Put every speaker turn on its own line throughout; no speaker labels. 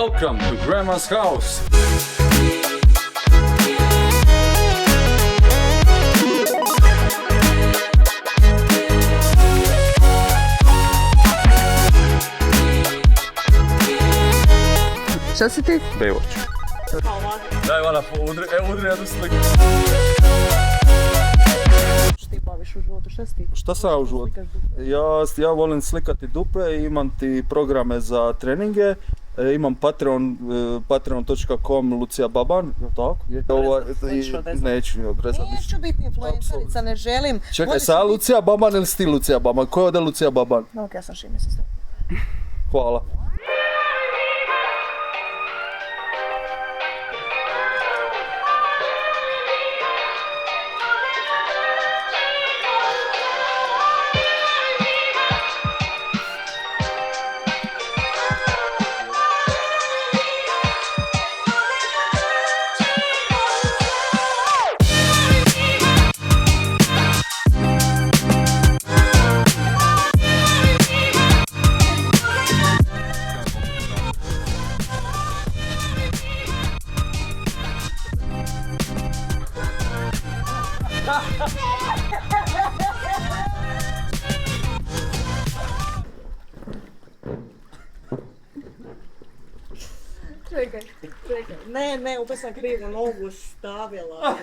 Welcome to Grandma's house.
Šta si ti?
Baywatch. Daj ona udri jednu sliku.
Što ti baviš u životu, šta si ti?
Šta sam ja u životu? Ja volim slikati dupe, imam ti programe za treninge, imam patreon.com Lucija Baban, je li tako? Neću mi odrezati.
Neću biti influencerica, ne želim.
Čekaj, sad Lucija Baban ili si ti Lucija Baban? Ko je ovdje Lucija Baban?
Ok, ja sam Šime sestra.
Hvala.
Čekaj. Ne, opet sam krivu nogu stavila.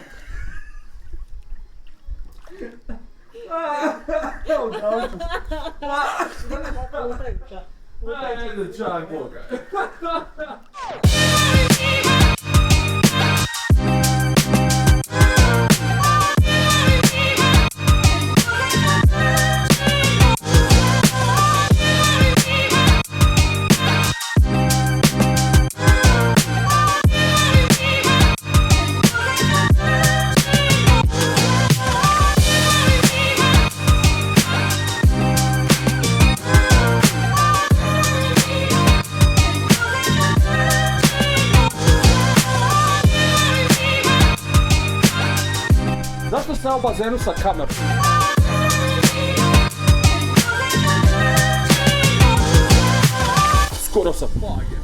Zašto sam u bazenu sa kamerom? Skoro sam pagio.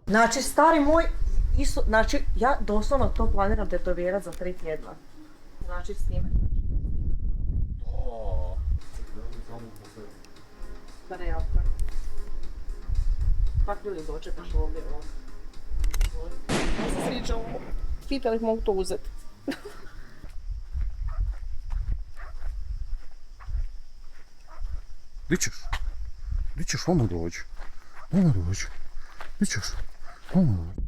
Znači, stari moj, znači, ja doslovno to planiram tetovirat za 3 tjedna. Znači, s njime. Da ne, ja Pak ljudi dočekaš ovdje, ovo. Ja se sviđa ovo. Pitali ih mogu to uzeti.
Di ćeš, vamo dođi. Di ćeš, vamo dođi.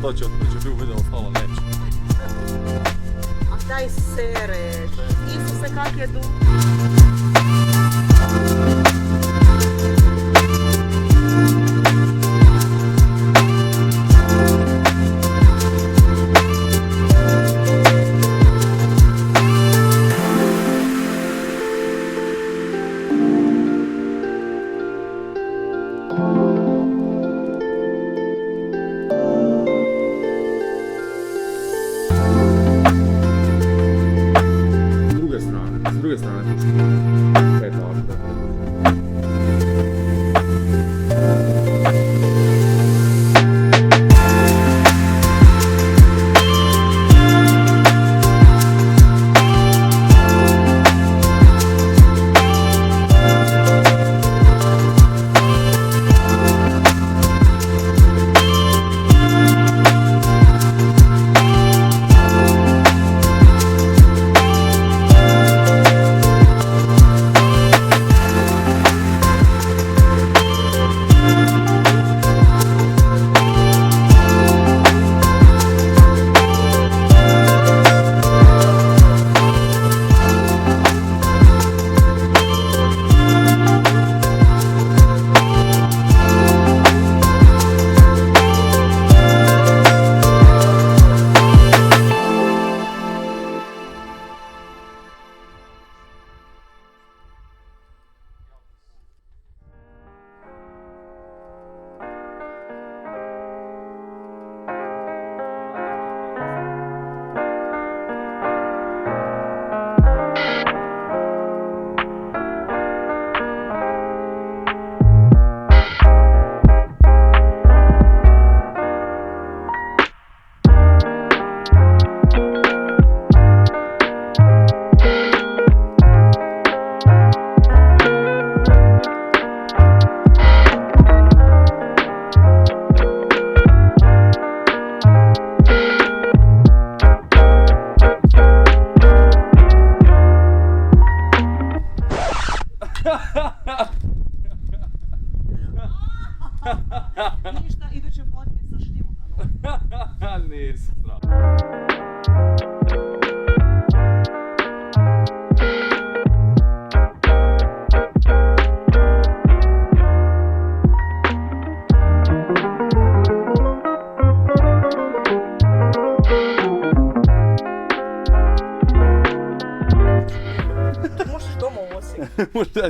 To će biti u videu, stalo neće.
A daj sereš. Isuse, kak je tu.
S druge strane.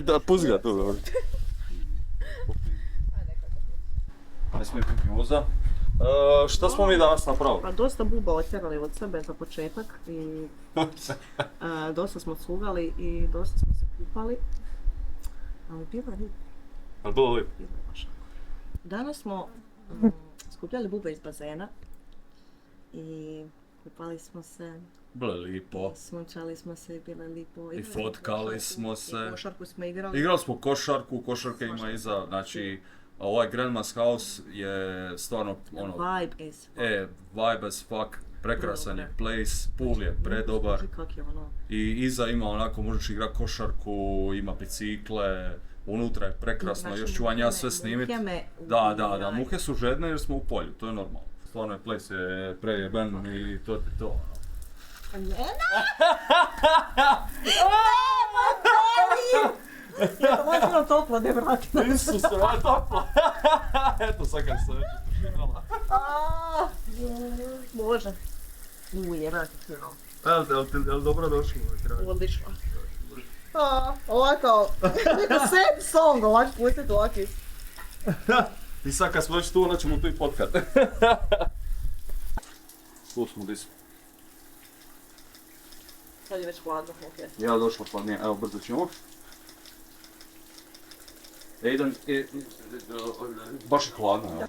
Da, pusti ga tu, dobro. Ne smije piti muza. Šta smo mi danas napravili?
Pa dosta buba otjerali od sebe za početak i dosta smo cugali i dosta smo se kupali. Ali bilo je lijepo.
Ali bilo lijepo.
Bilo je baš. Danas smo skupljali bube iz bazena i kupali smo se,
Bilo je lijepo.
sunčali smo se i bilo je lijepo.
I fotkali smo se.
I košarku smo igrali.
Igrali smo košarku, košarke ima iza, znači ovaj Grandma's House je stvarno ono,
Vibe as fuck.
vibe as fuck, prekrasan je place, pool je predobar
Kak je ono.
i iza ima onako, možeš igrat košarku, ima bicikle, unutra je prekrasno,
Znači,
još ću vam ja sve snimit.
muhe me
Da, muhe su žedne jer smo u polju, to je normalno. Stvarno je place je prejeben i to ti to.
Ja to možeš bilo toplo, ne vrati.
Isuse, ovo je toplo! Eto sad kad se već ušinala.
Bože. Jebate kino.
Jel dobro došlo na kraju?
Odlično. Ovako, neka sad song ovak pustit ovaki.
I sad kad smo već tu, onda ćemo tu i potkat. Tu smo, di smo.
Sad je već hladno, okej.
Ja došlo pa nije, evo brzo ćemo. Idem, baš je hladno, evo.